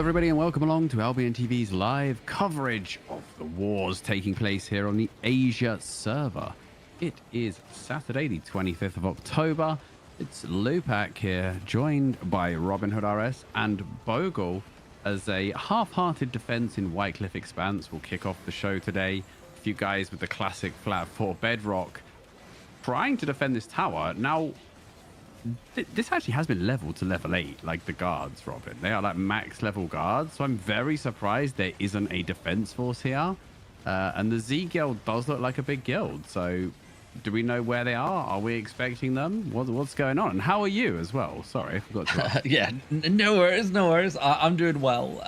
everybody, and welcome along to AlbionTV's live coverage of the wars taking place here on the Asia server. It is Saturday, the 25th of October. It's Lupak here, joined by Robin Hood RS and Bogle, as a half-hearted defense in Whitecliff Expanse will kick off the show today. A few guys with the classic flat 4 bedrock trying to defend this tower. Now, this actually has been leveled to level 8, like the guards, Robin. They are like max level guards, so I'm very surprised there isn't a defense force here. And the Z guild does look like a big guild, so do we know where they are? Are we expecting them? What's going on? And how are you as well? Sorry, I forgot to ask. Yeah, no worries, no worries. I'm doing well.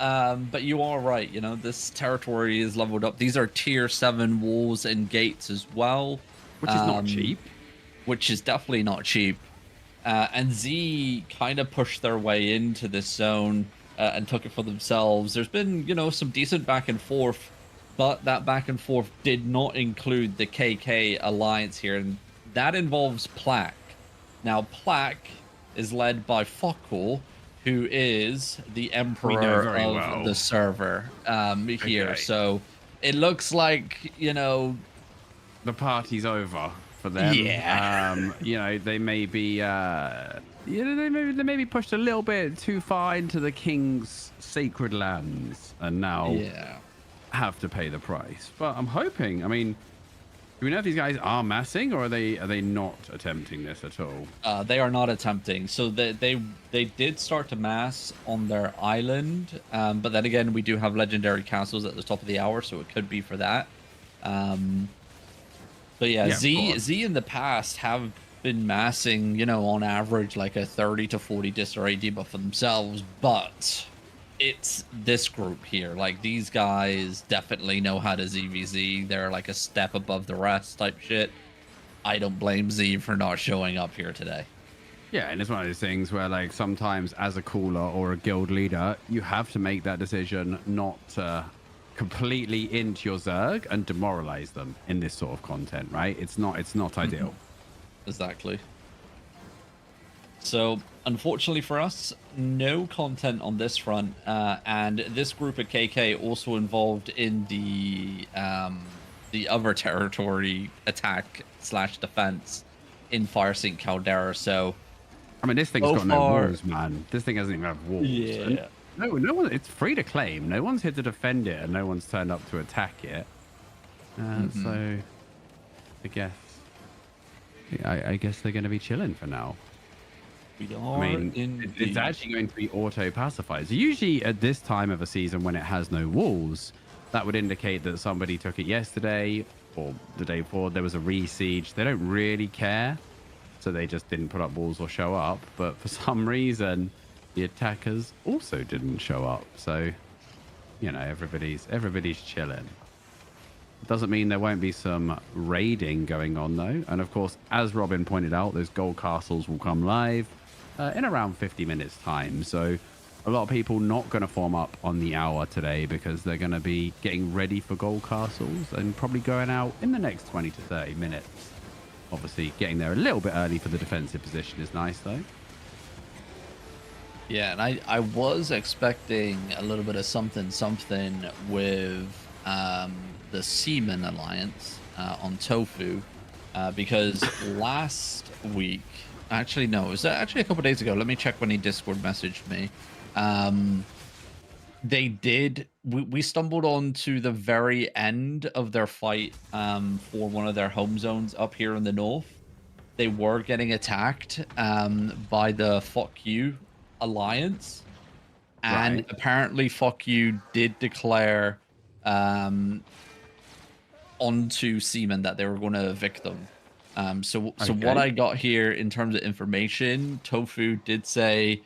But you are right, you know, this territory is leveled up. These are tier 7 walls and gates as well. Which is not cheap. Which is definitely not cheap. And Z kind of pushed their way into this zone and took it for themselves. There's been, you know, some decent back and forth, but that back and forth did not include the KK alliance here, and that involves Plaque. Now, Plaque is led by Fokul, who is the emperor of the server here. Okay. So it looks like, you know, the party's over for them. Yeah. You know, they may be they may be pushed a little bit too far into the king's sacred lands and now have to pay the price. But I'm hoping, I mean, do we know if these guys are massing, or are they not attempting this at all? They are not attempting. So they did start to mass on their island, but then again, we do have legendary castles at the top of the hour, so it could be for that. But yeah, Z in the past have been massing, you know, on average like a 30 to 40 disarray debuff for themselves, but it's this group here. Like, these guys definitely know how to ZVZ. They're like a step above the rest type shit. I don't blame Z for not showing up here today. Yeah, and it's one of those things where, like, sometimes as a cooler or a guild leader, you have to make that decision not to completely into your Zerg and demoralize them in this sort of content, right? It's not ideal. Exactly. So unfortunately for us, no content on this front, and this group of KK also involved in the other territory attack / defense in Firesink Caldera. So I mean, this thing's got no walls, man. This thing doesn't even have walls. Yeah. And no one. It's free to claim. No one's here to defend it, and no one's turned up to attack it. So, I guess they're going to be chilling for now. We are. I mean, it's actually going to be auto pacified. So usually at this time of a season, when it has no walls, that would indicate that somebody took it yesterday or the day before. There was a re-siege. They don't really care, so they just didn't put up walls or show up. But for some reason, the attackers also didn't show up, so you know, everybody's chilling. It doesn't mean there won't be some raiding going on though, and of course, as Robin pointed out, those gold castles will come live in around 50 minutes time. So a lot of people not going to form up on the hour today because they're going to be getting ready for gold castles and probably going out in the next 20 to 30 minutes. Obviously getting there a little bit early for the defensive position is nice though. Yeah, and I was expecting a little bit of something with the Seaman Alliance on Tofu, because last week, actually no, it was actually a couple days ago. Let me check when he Discord messaged me. We stumbled on to the very end of their fight for one of their home zones up here in the north. They were getting attacked by the Fuck You Alliance, and apparently Fuck You did declare onto Seaman that they were going to evict them. So what I got here in terms of information, Tofu did say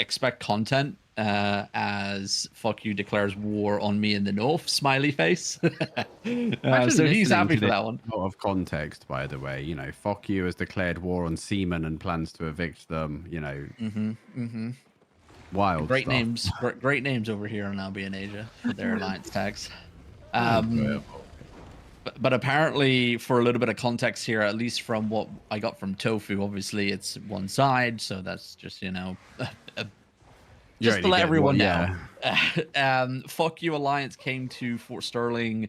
expect content as Fuck You declares war on me in the north, smiley face. So he's happy for that one. A lot of context, by the way. You know, Fuck You has declared war on Seaman and plans to evict them. You know, wild Great stuff. names, great names over here on Albion Asia for their alliance tags. But apparently, for a little bit of context here, at least from what I got from Tofu, obviously it's one side, so that's just, you know, You just to already let did. Well, everyone know, yeah. Fuck You Alliance came to Fort Sterling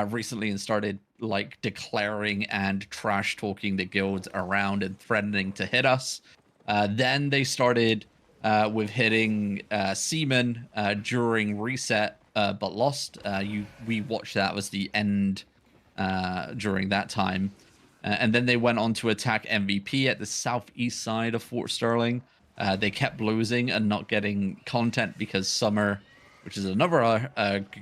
recently and started like declaring and trash talking the guilds around and threatening to hit us. Then they started with hitting Seaman during reset, but lost. We watched that was the end during that time. And then they went on to attack MVP at the southeast side of Fort Sterling. They kept losing and not getting content because Summer, which is another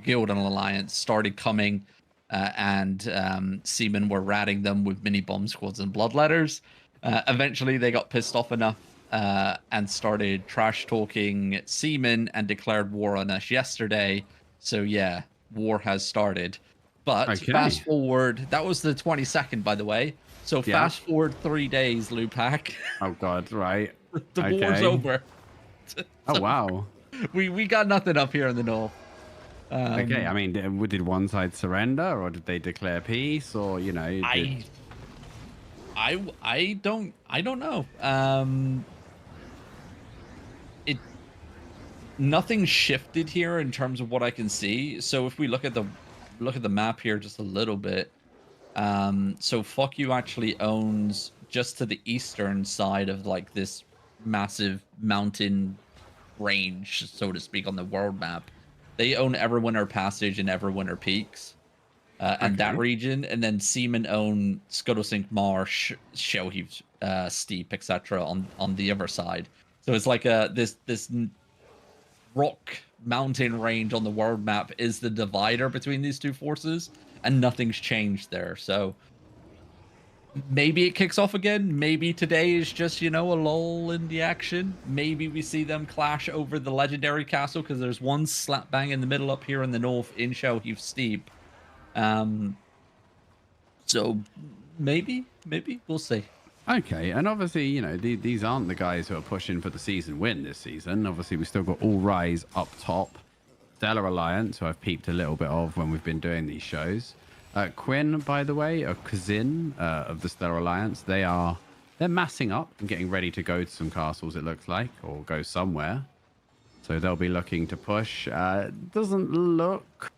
guild and alliance, started coming and Seamen were ratting them with mini bomb squads and bloodletters. Eventually, they got pissed off enough and started trash talking Seamen and declared war on us yesterday. So, yeah, war has started. But Okay. fast forward, that was the 22nd, by the way. So Yeah. fast forward 3 days, Lupac. Oh God. Right. The war's Okay. over. Oh So wow. we got nothing up here in the north. Okay. I mean, did one side surrender, or did they declare peace, or did? I I don't know. It Nothing shifted here in terms of what I can see. So if we look at the map here just a little bit, so Fuck You actually owns just to the eastern side of like this massive mountain range, so to speak, on the world map. They own Everwinter Passage and Everwinter Peaks, and that Okay. region, and then Seamen own Scuttlesink Marsh, Shellheap Steep, etc. on the other side. So it's like this rock mountain range on the world map is the divider between these two forces, and nothing's changed there. So maybe it kicks off again. Maybe today is just, a lull in the action. Maybe we see them clash over the legendary castle because there's one slap bang in the middle up here in the north in Shellheap Steep. So maybe we'll see. Okay, and obviously, these aren't the guys who are pushing for the season win this season. Obviously, we still got All Rise up top, Stellar Alliance, who I've peeped a little bit of when we've been doing these shows. Quinn, by the way, or Kazin of the Stellar Alliance, they're massing up and getting ready to go to some castles, it looks like, or go somewhere. So they'll be looking to push. Doesn't look.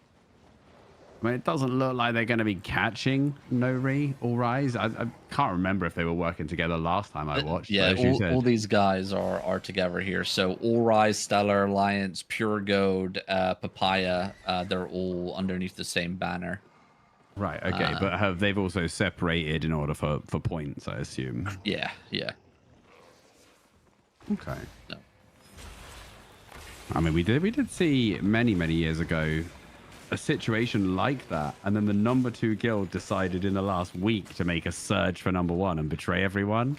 I mean, it doesn't look like they're going to be catching Nori or Rise. I can't remember if they were working together last time I watched. Yeah, But as you said, all these guys are together here. So All Rise, Stellar Alliance, Pure Gold, Papaya, they're all underneath the same banner. right, okay, but they've also separated in order for points, I assume. Yeah. Okay. No. I mean, we did see many years ago a situation like that, and then the number 2 guild decided in the last week to make a surge for number 1 and betray everyone.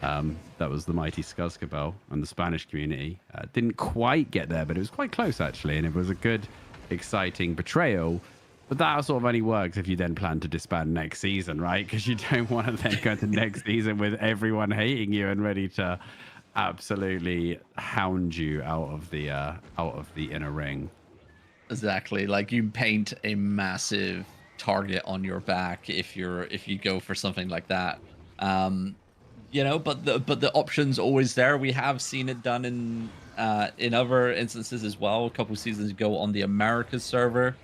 That was the mighty Skuzkabel and the Spanish community. Didn't quite get there, but it was quite close actually, and it was a good, exciting betrayal. But that sort of only works if you then plan to disband next season, right? Because you don't want to then go to next season with everyone hating you and ready to absolutely hound you out of the inner ring. Exactly. Like you paint a massive target on your back if you go for something like that. But the option's always there. We have seen it done in other instances as well. A couple seasons ago on the Americas server,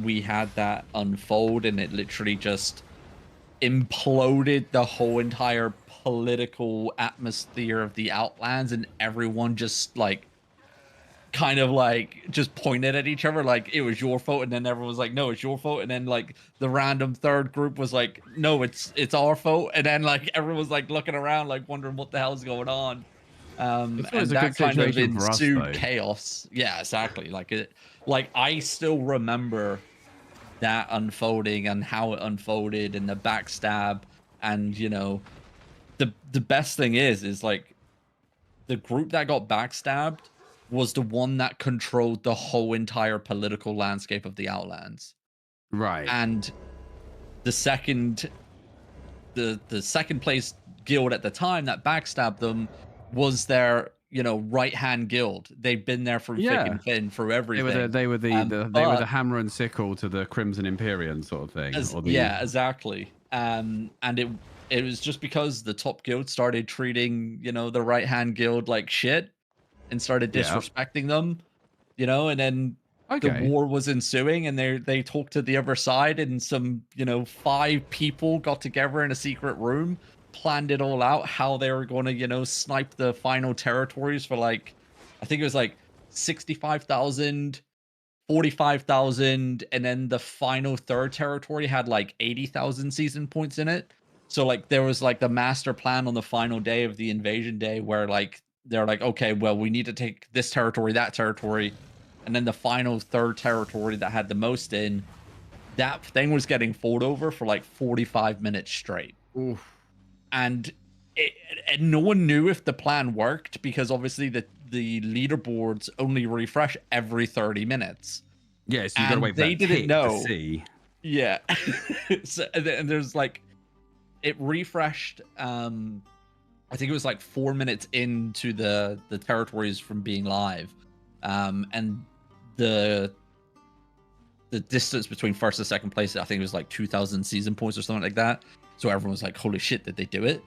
we had that unfold, and it literally just imploded the whole entire political atmosphere of the Outlands, and everyone just like kind of like just pointed at each other like it was your fault, and then everyone was like, no, it's your fault, and then like the random third group was like, no, it's our fault, and then like everyone was like looking around like wondering what the hell's going on. It's And always a that good kind of situation for us, ensued though. chaos. Yeah, exactly. Like I still remember that unfolding and how it unfolded and the backstab, and the best thing is like the group that got backstabbed was the one that controlled the whole entire political landscape of the Outlands. Right. And the second second place guild at the time that backstabbed them was their right hand guild. They've been there through thick Yeah. and thin through everything. They were the hammer and sickle to the Crimson Imperium sort of thing. Yeah, exactly. And it was just because the top guild started treating the right hand guild like shit. and started Yeah. disrespecting them, you know, and then the Okay. war was ensuing, and they talked to the other side, and some, you know, 5 people got together in a secret room, planned it all out, how they were going to, you know, snipe the final territories for like, I think it was like 65,000, 45,000, and then the final third territory had like 80,000 season points in it. So like there was like the master plan on the final day of the invasion day where like they're like, okay, well, we need to take this territory, that territory, and then the final third territory that had the most in, that thing was getting fought over for like 45 minutes straight. Oof. And it, and no one knew if the plan worked because obviously the leaderboards only refresh every 30 minutes. Yeah, so you got to And wait for they that didn't tick to know. see. Yeah. So, and there's like, it refreshed, I think it was like 4 minutes into the territories from being live. And the distance between first and second place, I think it was like 2,000 season points or something like that. So everyone was like, holy shit, did they do it?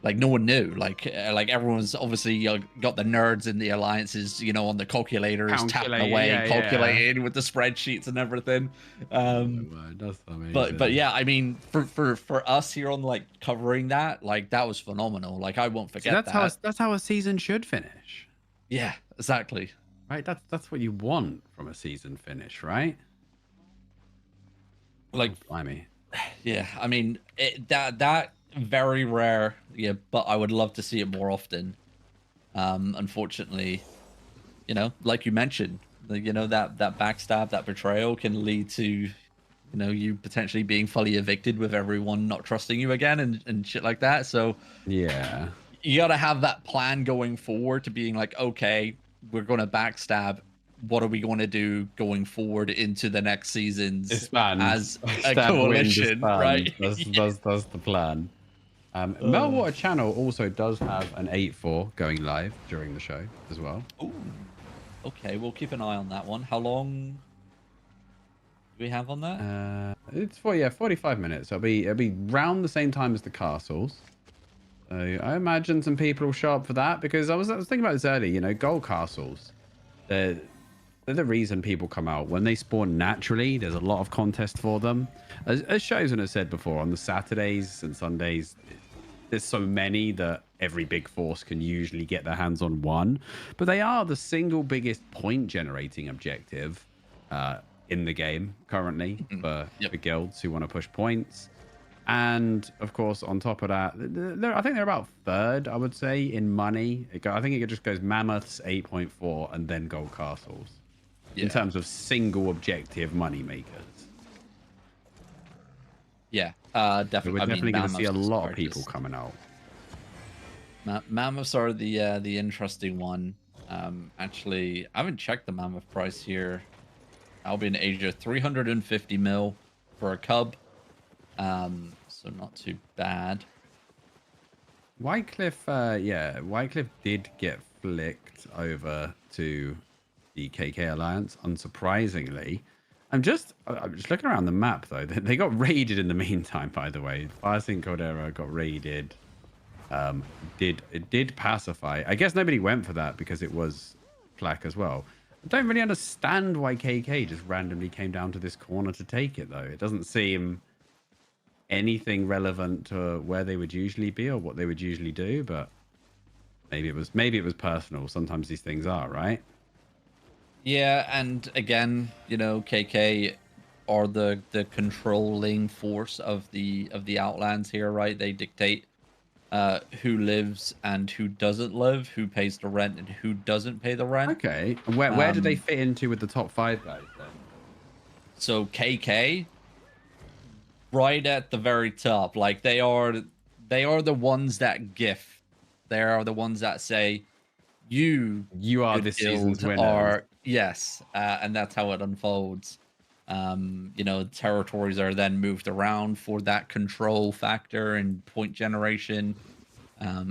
Like no one knew. Like everyone's obviously got the nerds in the alliances, you know, on the calculators, tapping away, Yeah, calculating with the spreadsheets and everything. Oh my word, that's amazing. But yeah, I mean, for us here on like covering that, like that was phenomenal. Like I won't See, forget that. that's how a season should finish, Yeah, exactly. right? That's what you want from a season finish, right? Like Oh, blimey. yeah, I mean that very rare. Yeah, but I would love to see it more often. Unfortunately, you know, like you mentioned, you know, that backstab, that betrayal can lead to, you know, you potentially being fully evicted with everyone not trusting you again and shit like that. So Yeah. you got to have that plan going forward to being like, okay, we're going to backstab. What are we going to do going forward into the next seasons Disband. as a Stab, win, coalition, disband. right? That's the plan. Uh, Meltwater Channel also does have an 8-4 going live during the show as well. ooh, okay, we'll keep an eye on that one. How long do we have on that? It's 45 minutes. It'll be round the same time as the castles. So I imagine some people will show up for that because I was thinking about this earlier. You know, gold castles. They're the reason people come out. When they spawn naturally, there's a lot of contest for them. As Shozen has said before, on the Saturdays and Sundays, there's so many that every big force can usually get their hands on one. But they are the single biggest point generating objective in the game currently for guilds who want to push points. And of course, on top of that, I think they're about third, I would say, in money. I think it just goes Mammoths 8.4 and then Gold Castles in terms of single objective money makers. Yeah, definitely. We're definitely going to see a lot of people just... coming out. Mammoths are the interesting one. Actually, I haven't checked the mammoth price here. Albion Asia, 350 mil for a cub. So not too bad. Whitecliff, Whitecliff did get flicked over to the KK Alliance, unsurprisingly. I'm just looking around the map though. They got raided in the meantime, by the way. Firesync Caldera got raided. It did pacify. I guess nobody went for that because it was Plaque as well. I don't really understand why KK just randomly came down to this corner to take it though. It doesn't seem anything relevant to where they would usually be or what they would usually do, but maybe it was personal. Sometimes these things are, right? Yeah, and again, you know, KK are the controlling force of the Outlands here, right? They dictate who lives and who doesn't live, who pays the rent and who doesn't pay the rent. Okay. And where do they fit into with the top 5 guys then? So KK, right at the very top, like they are the ones that gift. They are the ones that say, you are this season's winner. Are yes, and that's how it unfolds. You know, territories are then moved around for that control factor and point generation.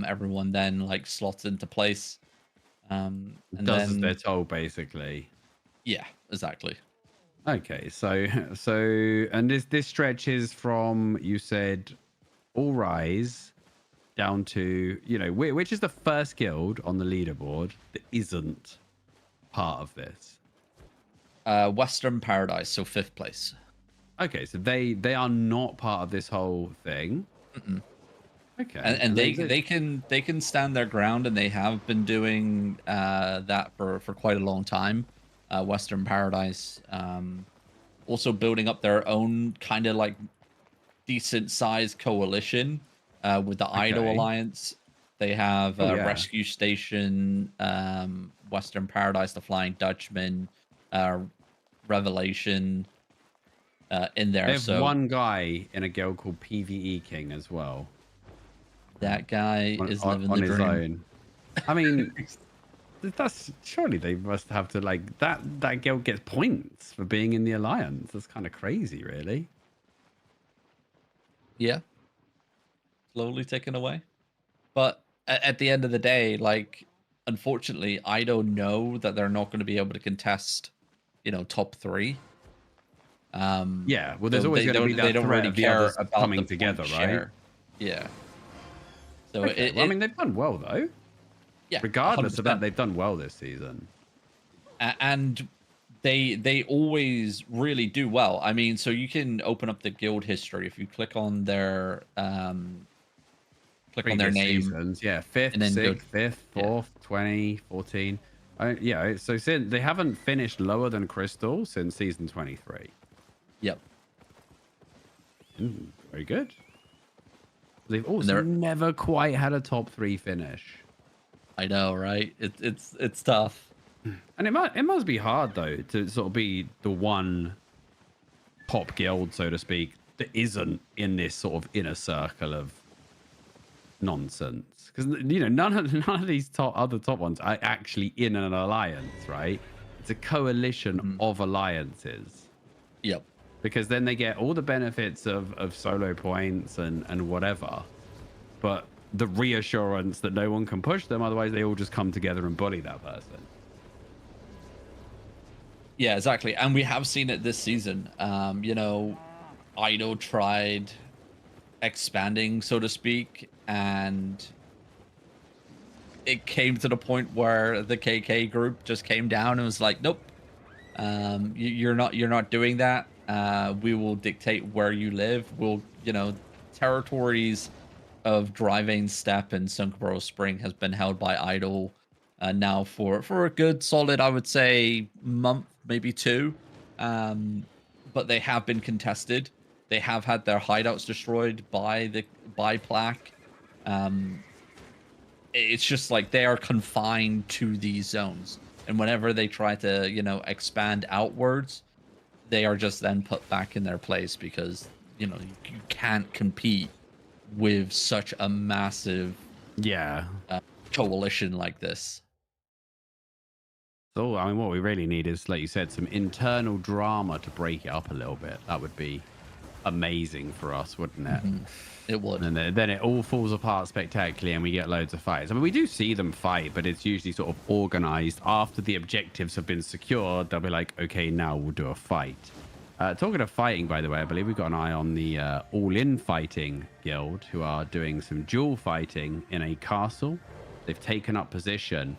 Everyone then like slots into place. And does then as they're told, basically. Yeah, exactly. Okay, so and this stretches from, you said, All Rise down to, you know, which is the first guild on the leaderboard that isn't part of this? Western Paradise, so 5th place. Okay, so they are not part of this whole thing. Mm-mm. Okay, And they can stand their ground, and they have been doing that for quite a long time. Western Paradise, also building up their own kind of like decent sized coalition with the Idol Alliance. They have Rescue Station, Western Paradise, the Flying Dutchman, Revelation in there. They have so one guy in a guild called PvE King as well. That guy is living on the his dream. own. I mean, that's surely they must have to like that guild gets points for being in the alliance. That's kind of crazy, really. Yeah, slowly taken away. But at the end of the day, like, unfortunately, I don't know that they're not going to be able to contest, you know, top 3. Yeah, well, there's So always going to be that they don't threat really of the care others about coming the together, point right? share. Yeah. So Okay. Well, I mean, they've done well though. Yeah, Regardless 100%. of that, they've done well this season. And they always really do well. I mean, so you can open up the guild history if you click on their Previous name. Seasons, yeah, 5th, and then 6th, 5th, 4th, 20, 14. Yeah, so since they haven't finished lower than Crystal since season 23. Yep. Very good. They've also never quite had a top 3 finish. I know, right? It's tough. And it must be hard though to sort of be the one top guild, so to speak, that isn't in this sort of inner circle of nonsense. Because you know none of these other top ones are actually in an alliance, right? It's a coalition of alliances. Yep. Because then they get all the benefits of solo points and whatever, but the reassurance that no one can push them, otherwise they all just come together and bully that person. Yeah, exactly. And we have seen it this season. You know, Idol tried expanding, so to speak, and it came to the point where the KK group just came down and was like, nope, you're not doing that. We will dictate where you live. We'll, you know, territories of Driving Steppe and Sunkborough Spring has been held by Idol now for a good solid, I would say, month, maybe 2. But they have been contested. They have had their hideouts destroyed by Plaque. It's just like they are confined to these zones, and whenever they try to, you know, expand outwards, they are just then put back in their place because, you know, you can't compete with such a massive coalition like this. So I mean, what we really need is, like you said, some internal drama to break it up a little bit. That would be amazing for us, wouldn't it? It would. And then it all falls apart spectacularly and we get loads of fights. I mean, we do see them fight, but it's usually sort of organized after the objectives have been secured. They'll be like, okay, now we'll do a fight. Talking of fighting, by the way, I believe we've got an eye on the All-In Fighting Guild, who are doing some duel fighting in a castle. They've taken up position.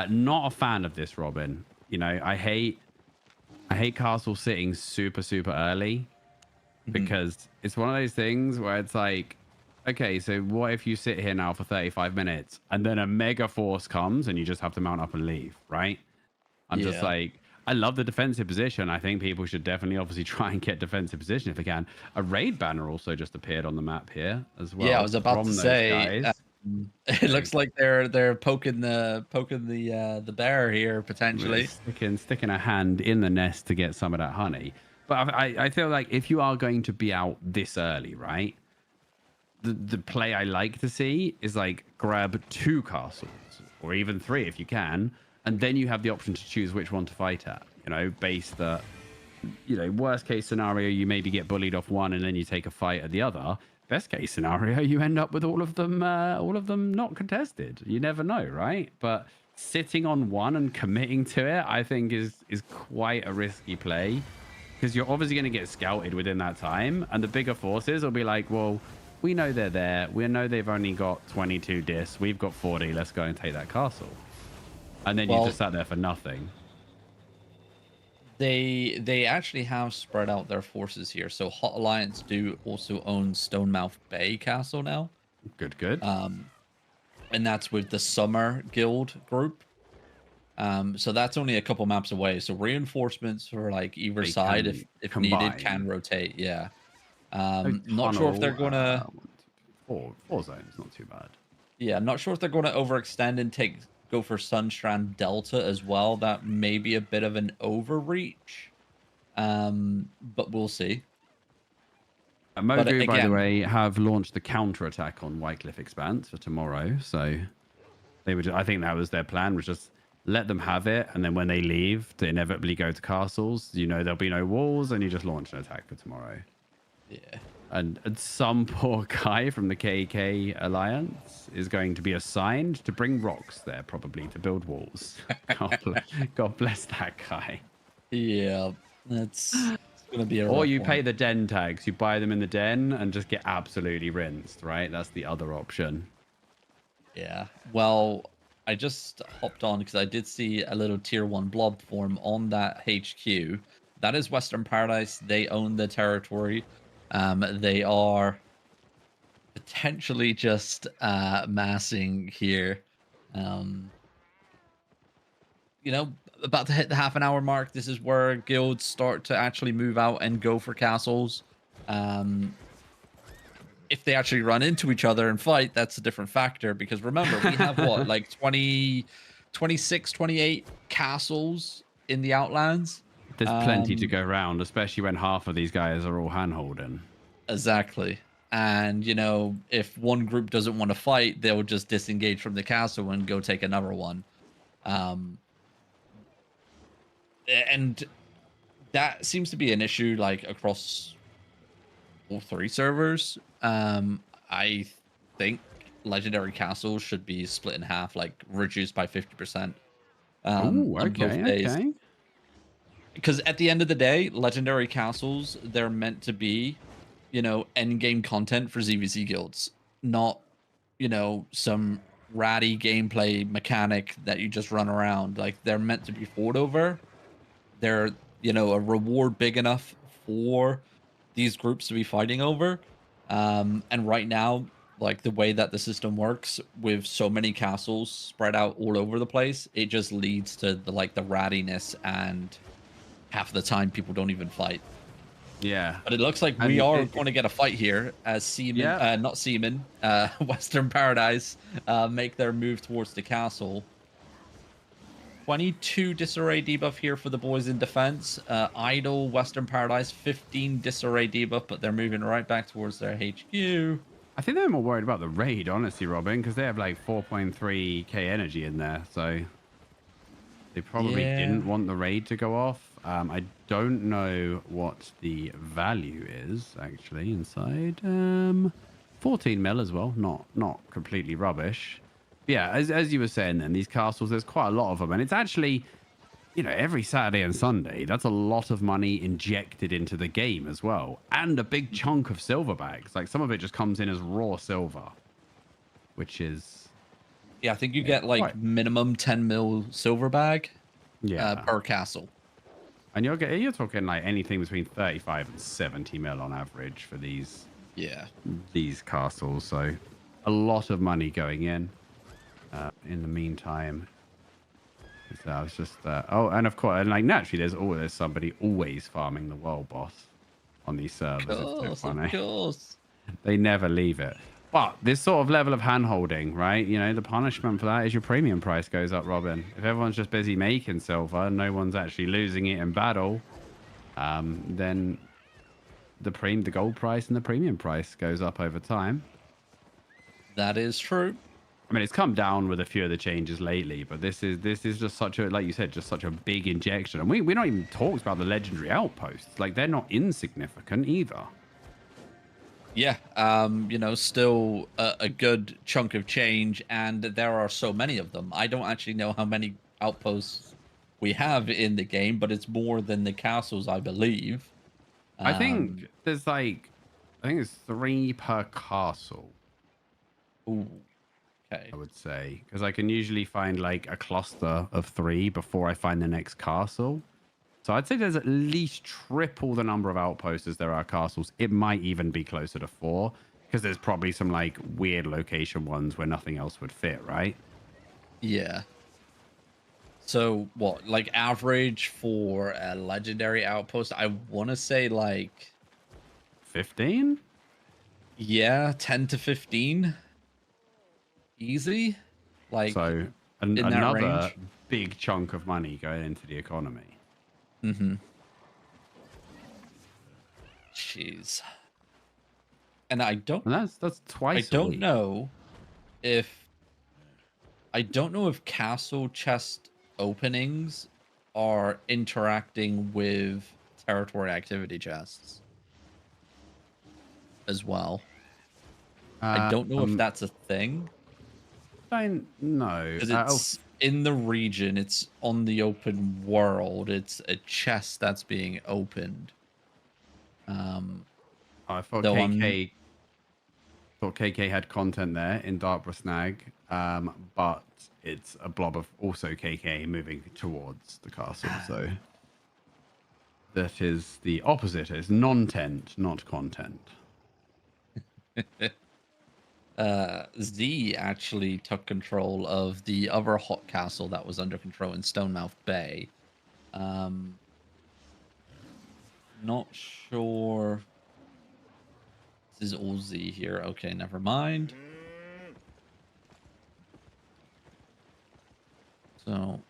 Not a fan of this, Robin. You know, I hate castle sitting super early, because it's one of those things where it's like, okay, so what if you sit here now for 35 minutes and then a mega force comes and you just have to mount up and leave, right? I'm just like, I love the defensive position. I think people should definitely obviously try and get defensive position if they can. A raid banner also just appeared on the map here as well. Yeah, I was about to say, it looks like they're poking the bear here potentially. Sticking a hand in the nest to get some of that honey. But I feel like if you are going to be out this early, right? The play I like to see is like grab 2 castles or even 3 if you can, and then you have the option to choose which one to fight at. You know, based that, you know, worst case scenario, you maybe get bullied off one and then you take a fight at the other. Best case scenario, you end up with all of them not contested. You never know, right? But sitting on one and committing to it, I think is quite a risky play, because you're obviously going to get scouted within that time, and the bigger forces will be like, well, We know they're there. We know they've only got 22 discs. We've got 40. Let's go and take that castle. And then you Well, just sat there for nothing. they actually have spread out their forces here. So Hot Alliance do also own Stonemouth Bay Castle now. Good, good. And that's with the Summer Guild group. So that's only a couple maps away. So reinforcements for like either They side, can if needed, combine. can rotate. Yeah. No Not sure if they're tunnel. gonna. Four zones, not too bad. Yeah, I'm not sure if they're gonna overextend and go for Sunstrand Delta as well. That may be a bit of an overreach. But we'll see. Mogu, by the again, way, have launched the counter-attack on Wycliffe Expanse for tomorrow. So they would. I think that was their plan, was just let them have it, and then when they leave to inevitably go to castles, you know there'll be no walls, and you just launch an attack for tomorrow. yeah. And some poor guy from the KK Alliance is going to be assigned to bring rocks there, probably to build walls. God bless that guy. Yeah, it's gonna be a Or rough you one. pay the den tags. You buy them in the den and just get absolutely rinsed, right? That's the other option. Yeah. Well, I just hopped on because I did see a little tier 1 blob form on that HQ. That is Western Paradise. They own the territory. They are potentially just massing here. You know, about to hit the half an hour mark. This is where guilds start to actually move out and go for castles. If they actually run into each other and fight, that's a different factor, because remember, we have what, like 20, 26, 28 castles in the Outlands. There's plenty to go around, especially when half of these guys are all hand-holding. Exactly. And, you know, if one group doesn't want to fight, they'll just disengage from the castle and go take another one. And that seems to be an issue, like, across all 3 servers. I think legendary castles should be split in half, like reduced by 50%. Oh, On both okay, days. okay. Because at the end of the day, legendary castles, they're meant to be, you know, end game content for ZVZ guilds, not, you know, some ratty gameplay mechanic that you just run around. Like, they're meant to be fought over. They're, you know, a reward big enough for these groups to be fighting over. And right now, like, the way that the system works with so many castles spread out all over the place, it just leads to the rattiness, and half the time people don't even fight. Yeah. But it looks like we are going to get a fight here as Western Paradise make their move towards the castle. 22 disarray debuff here for the boys in defense. Idle Western Paradise, 15 disarray debuff, but they're moving right back towards their HQ. I think they're more worried about the raid, honestly, Robin, because they have like 4.3k energy in there. So they probably didn't want the raid to go off. I don't know what the value is actually inside. 14 mil as well. Not completely rubbish. Yeah, as you were saying then, these castles, there's quite a lot of them. And it's actually, you know, every Saturday and Sunday, that's a lot of money injected into the game as well. And a big chunk of silver bags. Like, some of it just comes in as raw silver, which is... Yeah, I think you get like minimum 10 mil silver bag yeah, per castle. And you're talking like anything between 35 and 70 mil on average for these castles. So a lot of money going in. In the meantime, so I was just and of course, and like naturally, there's somebody always farming the world boss on these servers. It's so funny. Of course. They never leave it. But this sort of level of hand-holding, right? You know, the punishment for that is your premium price goes up, Robin. If everyone's just busy making silver and no one's actually losing it in battle, then the gold price and the premium price goes up over time. That is true. I mean, it's come down with a few of the changes lately, but this is just such a, like you said, just such a big injection. And we're not even talked about the legendary outposts. Like, they're not insignificant either. Yeah, you know, still a good chunk of change, and there are so many of them. I don't actually know how many outposts we have in the game, but it's more than the castles, I believe. I think there's like I think it's 3 per castle, Ooh, okay. I would say, because I can usually find like a cluster of 3 before I find the next castle. So I'd say there's at least triple the number of outposts as there are castles. It might even be closer to 4 because there's probably some like weird location ones where nothing else would fit, right? Yeah. So what, like average for a legendary outpost? I want to say like, 15? yeah, 10 to 15. Easy. Like So in that another range. big chunk of money going into the economy. Mm-hmm. Jeez. And And that's I twice a don't week. know if I don't know if castle chest openings are interacting with territory activity chests as well. I don't know if Um, that's a thing don't know. because Oh, it's in the region, it's on the open world, it's a chest that's being opened. Um, I thought though I'm KK had content there in Darkbrook Snag, but it's a blob of also KK moving towards the castle. So that is the opposite. It's non-tent, not content. Z actually took control of the other hot castle that was under control in Stonemouth Bay. Um, Not sure. This is all Z here. Okay, never mind. So,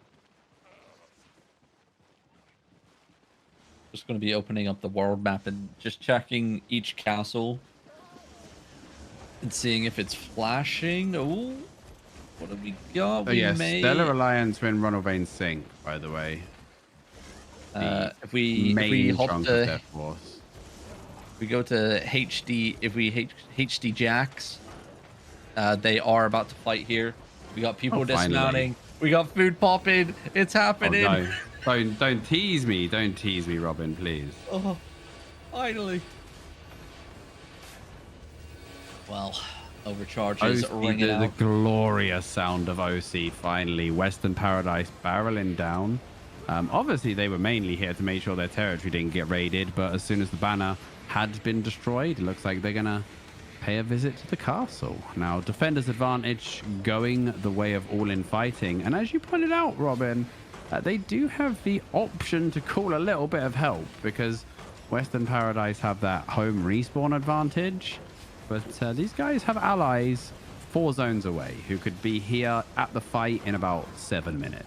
just going to be opening up the world map and just checking each castle and seeing if it's flashing. Oh, what have we got? Oh We yes, Stellar may. Alliance when Runnel Sink, by the way. The If we main hop chunk of to their force. we go to HD, if we HD Jacks, they are about to fight here. We got people Oh, finally. dismounting. We got food popping. It's Oh happening. no. Don't tease me. Don't tease me, Robin, please. Oh, finally. Well, overcharges OC, ringing the out. glorious sound of OC finally. Western Paradise barreling down. Obviously, they were mainly here to make sure their territory didn't get raided, but as soon as the banner had been destroyed, it looks like they're going to pay a visit to the castle. Now, Defender's advantage going the way of all-in fighting. And as you pointed out, Robin, they do have the option to call a little bit of help because Western Paradise have that home respawn advantage. But these guys have allies 4 zones away who could be here at the fight in about 7 minutes.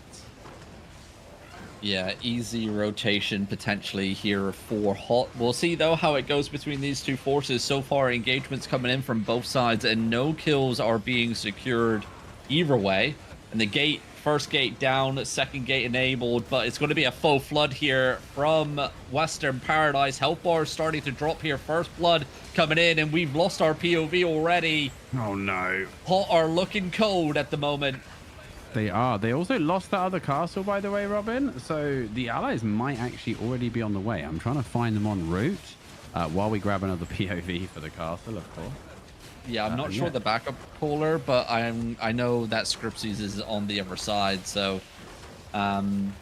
Yeah, easy rotation potentially here for Hot. We'll see, though, how it goes between these two forces. So far, engagements coming in from both sides, and no kills are being secured either way. And the first gate down, second gate enabled, but it's going to be a faux flood here from Western Paradise. Health bars starting to drop here. First blood coming in, and we've lost our POV already. Oh, no. Hot are looking cold at the moment. They are. They also lost that other castle, by the way, Robin. So the allies might actually already be on the way. I'm trying to find them en route while we grab another POV for the castle, of course. Yeah, I'm not sure the backup caller, but I know that Scripsies is on the other side, so it's not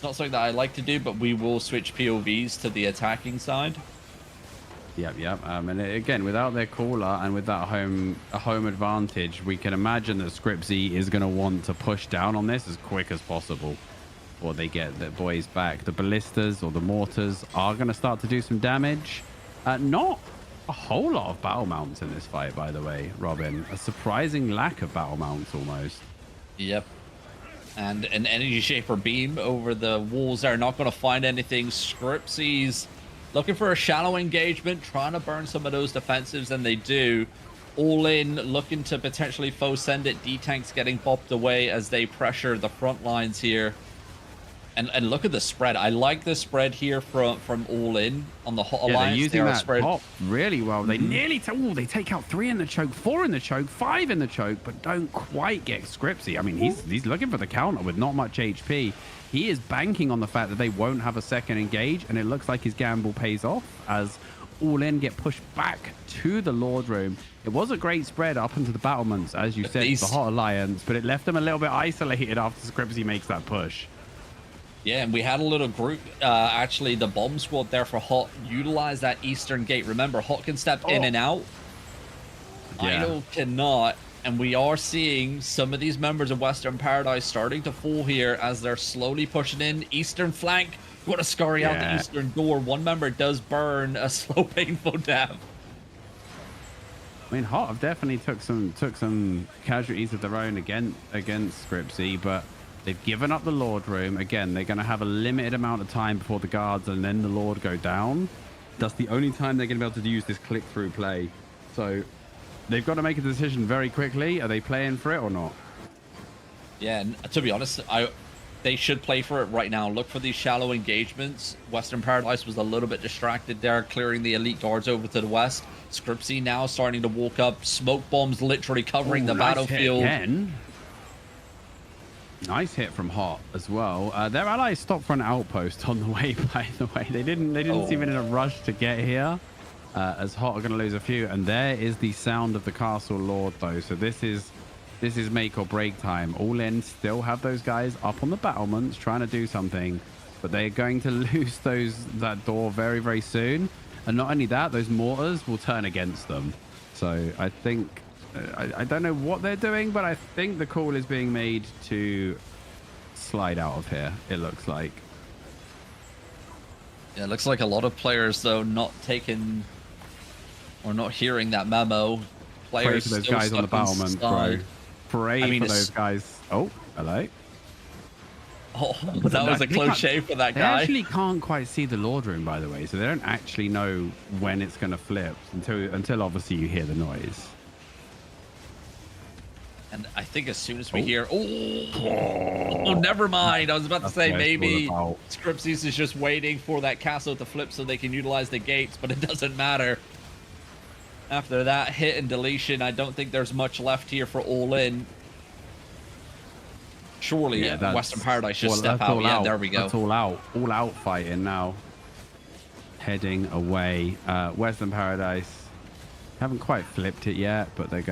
something that I like to do, but we will switch POVs to the attacking side. Yep. And again, without their caller and with that home advantage, we can imagine that Scripsy is going to want to push down on this as quick as possible before they get their boys back. The ballistas or the mortars are going to start to do some damage. Not a whole lot of battle mounts in this fight, by the way, Robin. A surprising lack of battle mounts almost. Yep. And an energy shaper beam over the walls there. Not going to find anything. Scripsies looking for a shallow engagement, trying to burn some of those defensives, and they do. All in, looking to potentially faux send it. D-tanks getting bopped away as they pressure the front lines here. And look at the spread. I like the spread here from All In on the Hot Alliance. They're using that spread top really well. They nearly they take out 3 in the choke, 4 in the choke, 5 in the choke, but don't quite get Scripsy. I mean, he's looking for the counter with not much HP. He is banking on the fact that they won't have a second engage, and it looks like his gamble pays off as All In get pushed back to the Lord Room. It was a great spread up into the battlements, as you said, the Hot Alliance, but it left them a little bit isolated after Scripsy makes that push. Yeah, and we had a little group, actually, the bomb squad there for Hot utilize that eastern gate. Remember, Hot can step in and out. Yeah. Idol cannot, and we are seeing some of these members of Western Paradise starting to fall here as they're slowly pushing in. Eastern flank, going to scurry out the eastern door. One member does burn a slow, painful death. I mean, Hot have definitely took some casualties of their own against Scripsy, but they've given up the Lord Room. Again, they're going to have a limited amount of time before the guards and then the Lord go down. That's the only time they're going to be able to use this click-through play. So they've got to make a decision very quickly. Are they playing for it or not? Yeah, and to be honest, they should play for it right now. Look for these shallow engagements. Western Paradise was a little bit distracted there, clearing the elite guards over to the west. Scripsy now starting to walk up. Smoke bombs literally covering the battlefield. Nice hit from Hot as well. Their allies stopped for an outpost on the way, by the way. They didn't seem in a rush to get here. As Hot are going to lose a few. And there is the sound of the Castle Lord, though. So this is make or break time. All In still have those guys up on the battlements trying to do something. But they're going to lose that door very, very soon. And not only that, those mortars will turn against them. So I think... I don't know what they're doing, but I think the call is being made to slide out of here, it looks like. Yeah, it looks like a lot of players, though, not taking or not hearing that memo. Players Pray for those guys on the battlement, bro. Pray for those guys. Oh, hello. Oh, that was a close shave for that guy. They actually can't quite see the Lord Room, by the way, so they don't actually know when it's going to flip until obviously you hear the noise. And I think as soon as we hear, oh, never mind. I was about to say maybe Scripsies is just waiting for that castle to flip so they can utilize the gates, but it doesn't matter. After that hit and deletion, I don't think there's much left here for All In. Surely Western Paradise should step out. Yeah, there we go. That's all out fighting now. Heading away. Western Paradise haven't quite flipped it yet, but they're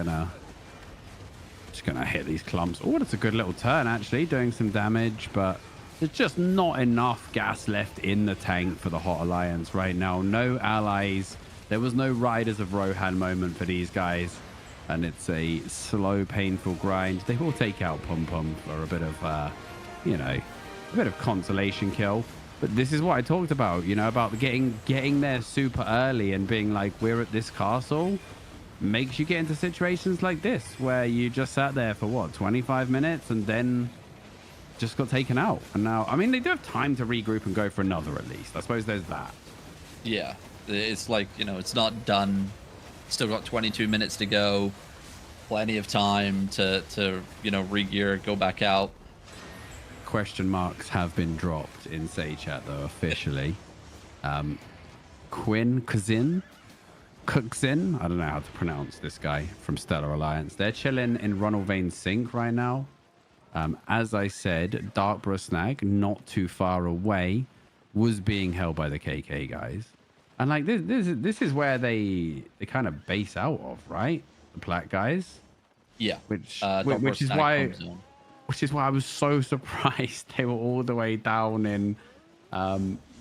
just gonna hit these clumps. Oh, that's a good little turn, actually, doing some damage, but there's just not enough gas left in the tank for the Hot Alliance right now. No allies. There was no Riders of Rohan moment for these guys, and it's a slow, painful grind. They will take out Pum Pum for a bit of, a bit of consolation kill. But this is what I talked about, about getting there super early and being like, we're at this castle. Makes you get into situations like this where you just sat there for what, 25 minutes and then just got taken out. And now, I mean, they do have time to regroup and go for another at least. I suppose there's that. Yeah, it's like, it's not done. Still got 22 minutes to go. Plenty of time to re-gear, go back out. Question marks have been dropped in Say Chat, though, officially. Quinn Kazin, I don't know how to pronounce this guy from Stellar Alliance. They're chilling in Ronald Sink right now. As I said, Darkborough Snag, not too far away, was being held by the KK guys. And like this is where they kind of base out of, right? The Platt guys. Yeah. Which is why I was so surprised they were all the way down in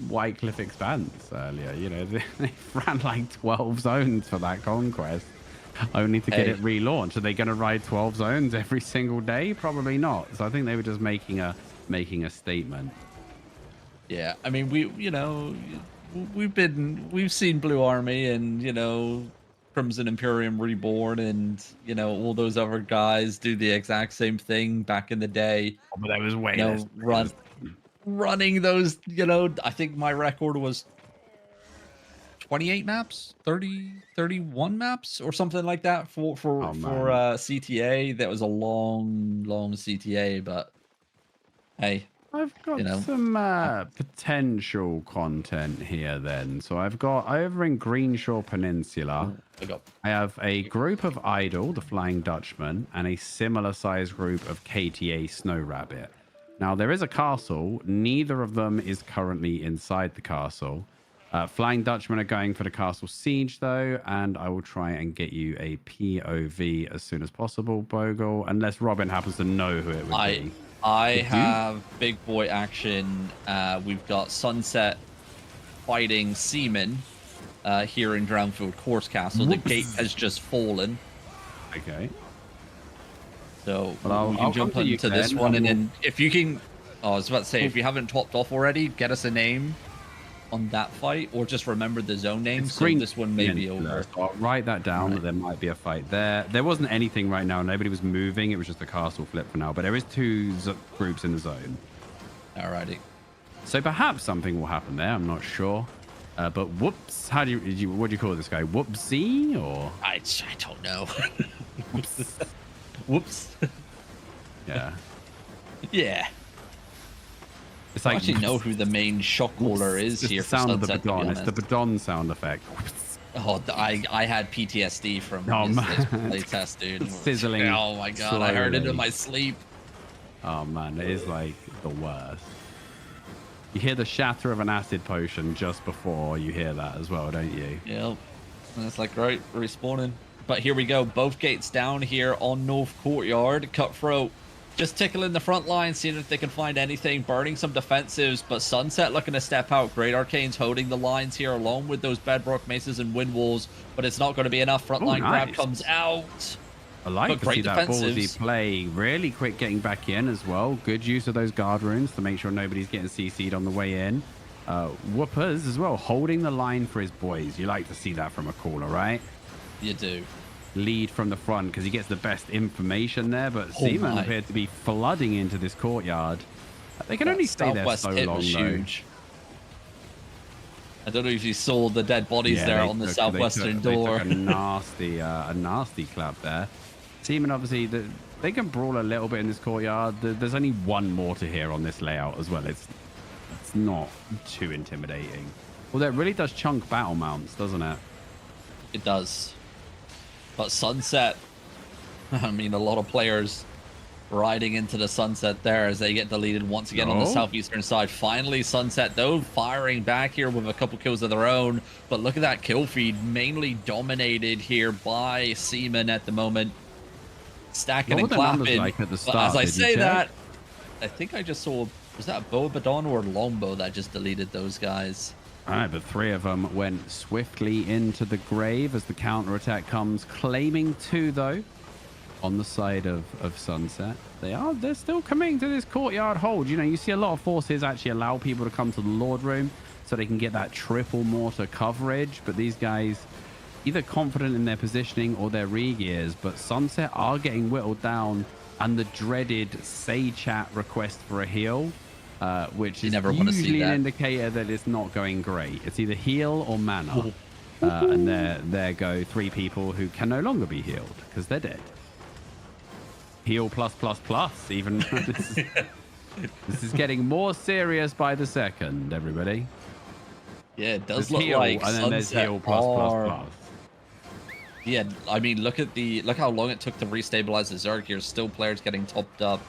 White Cliff Expanse earlier. They ran like 12 zones for that conquest, only to get it relaunched. Are they going to ride 12 zones every single day? Probably not. So I think they were just making a statement. Yeah, I mean, we've seen Blue Army and Crimson Imperium Reborn and all those other guys do the exact same thing back in the day. Oh, but that was way running those, I think my record was 28 maps, 31 maps or something like that for CTA. That was a long CTA, but hey, I've got some potential content here then. So I've got over in Greenshaw Peninsula, I have a group of Idol, the Flying Dutchman, and a similar sized group of KTA Snow Rabbit. Now, there is a castle. Neither of them is currently inside the castle. Flying Dutchmen are going for the castle siege, though, and I will try and get you a POV as soon as possible, Bogle, unless Robin happens to know who it would be. I have big boy action. We've got Sunset fighting Seaman here in Drownfield Course Castle. Whoops. The gate has just fallen. Okay. So well, we can jump into this one, and then if you can... Oh, I was about to say, if you haven't topped off already, get us a name on that fight, or just remember the zone name, so this one may be over. So I'll write that down, that there might be a fight there. There wasn't anything right now. Nobody was moving. It was just a castle flip for now, but there is 2 groups in the zone. Alrighty. So perhaps something will happen there. I'm not sure. But whoops, what do you call this guy? Whoopsie, or? I don't know. Whoops. Whoops. Yeah. Yeah. It's I like, actually know who the main shot caller is here. The sound of the badon. It's the badon sound effect. Oh, I had PTSD from this playtest, dude. Sizzling. Oh my god, slowly. I heard it in my sleep. Oh man, it is like the worst. You hear the shatter of an acid potion just before you hear that as well, don't you? Yep. And it's like, right, respawning. But here we go. Both gates down here on North Courtyard. Cutthroat just tickling the front line, seeing if they can find anything, burning some defensives, but Sunset looking to step out. Great Arcane's holding the lines here along with those Bedrock Maces and Wind Walls, but it's not going to be enough. Front line grab comes out. I like to see that ballsy play. Really quick getting back in as well. Good use of those guard runes to make sure nobody's getting CC'd on the way in. Whoopers as well, holding the line for his boys. You like to see that from a caller, right? You do. Lead from the front because he gets the best information there, but Seaman appeared to be flooding into this courtyard. They can only stay there so long, though. I don't know if you saw the dead bodies there on the southwestern door. They took a nasty clap there. Seaman, obviously, they can brawl a little bit in this courtyard. There's only one mortar here on this layout as well. It's not too intimidating. Although it really does chunk battle mounts, doesn't it? It does. But Sunset, I mean, a lot of players riding into the Sunset there as they get deleted once again on the southeastern side. Finally, Sunset, though, firing back here with a couple kills of their own. But look at that kill feed, mainly dominated here by Seaman at the moment. Stacking and clapping. Like at the start, but as I say that, I think I just saw, was that Bow Badon or Longbow that just deleted those guys? All right, but 3 of them went swiftly into the grave as the counterattack comes, claiming 2, though, on the side of Sunset. They're still committing to this courtyard hold. You know, you see a lot of forces actually allow people to come to the Lord Room so they can get that triple mortar coverage, but these guys either confident in their positioning or their re-gears, but Sunset are getting whittled down, and the dreaded say chat request for a heal, which is usually an indicator that it's not going great. It's either heal or mana. And there go 3 people who can no longer be healed because they're dead. Heal plus plus plus. Even this is getting more serious by the second, everybody. Yeah, it does there's look heal, like and then there's heal plus plus plus. Yeah, I mean, look how long it took to restabilize the Zerg here. Still players getting topped up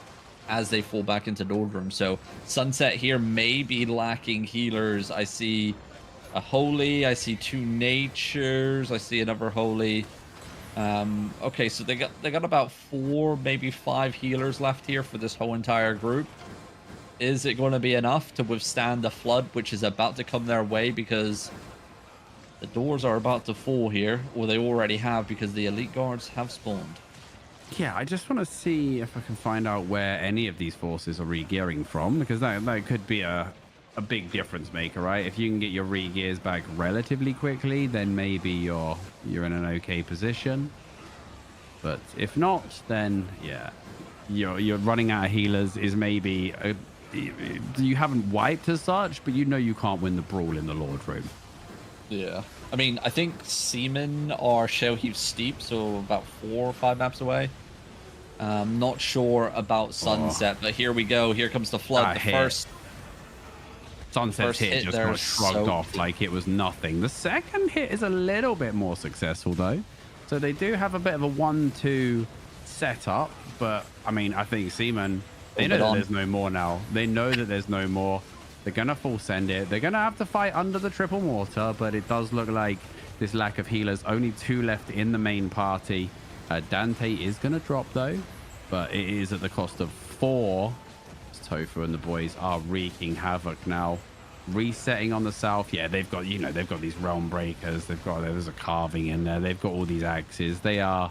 as they fall back into Nordrum. So Sunset here may be lacking healers. I see a Holy, I see 2 Natures, I see another Holy. Okay, so they got about 4, maybe 5 healers left here for this whole entire group. Is it going to be enough to withstand the flood, which is about to come their way because the doors are about to fall here, or they already have because the elite guards have spawned? Yeah, I just want to see if I can find out where any of these forces are re-gearing from, because that could be a big difference maker, right? If you can get your re-gears back relatively quickly, then maybe you're in an okay position. But if not, then yeah, you're running out of healers is maybe you haven't wiped as such, but you know you can't win the brawl in the Lord Room. Yeah. I mean, I think Seamen are Shell Heap Steep, so about 4 or 5 maps away. Not sure about Sunset, but here we go. Here comes the flood. The first Sunset's hit just got shrugged off like it was nothing. The second hit is a little bit more successful, though. So they do have a bit of a 1-2 setup, but I mean, I think Seamen, they know that there's no more now. They know that there's no more. They're going to full send it. They're going to have to fight under the triple mortar, but it does look like this lack of healers. Only 2 left in the main party. Dante is going to drop, though, but it is at the cost of 4. Tofu and the boys are wreaking havoc now. Resetting on the south. Yeah, they've got, they've got these realm breakers. There's a carving in there. They've got all these axes. They are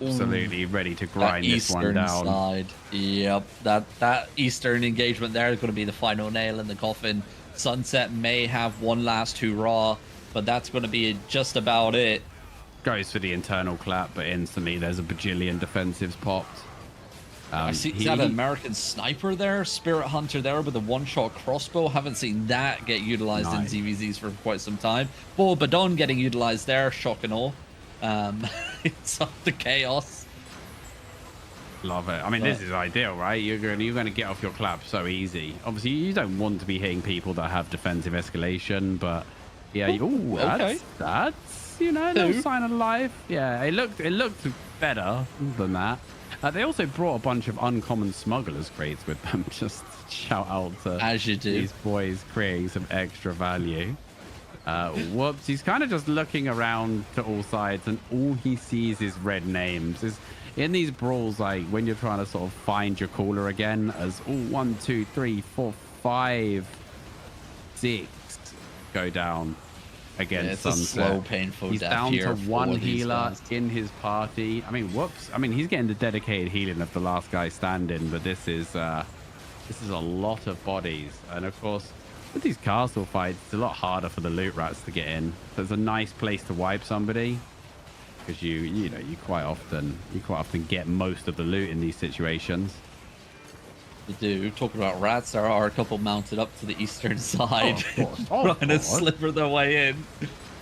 absolutely ready to grind this one down. Side. Yep, that eastern engagement there is going to be the final nail in the coffin. Sunset may have one last hurrah, but that's going to be just about it. Goes for the internal clap, but instantly there's a bajillion defensives popped. I see that American sniper there, Spirit Hunter there with a one-shot crossbow. Haven't seen that get utilized in ZVZs for quite some time. Bull Badon getting utilized there, shock and awe. It's up to chaos. Love it. I mean, this is ideal, right? You're going to get off your clap so easy. Obviously, you don't want to be hitting people that have defensive escalation, but yeah, that's no sign of life. Yeah, it looked better than that. They also brought a bunch of uncommon smugglers crates with them. Just shout out to as you do. These boys creating some extra value. Whoops, he's kind of just looking around to all sides, and all he sees is red names. Is in these brawls, like when you're trying to sort of find your caller again, as all 1, 2, 3, 4, 5, 6 go down against Sunset. A slow, painful he's death down here to 1 healer in his party. I mean, whoops. I mean, he's getting the dedicated healing of the last guy standing, but this is a lot of bodies, and of course, with these castle fights, it's a lot harder for the loot rats to get in. So it's a nice place to wipe somebody, because you quite often get most of the loot in these situations. You do. Talking about rats, there are a couple mounted up to the eastern side, trying to sliver their way in.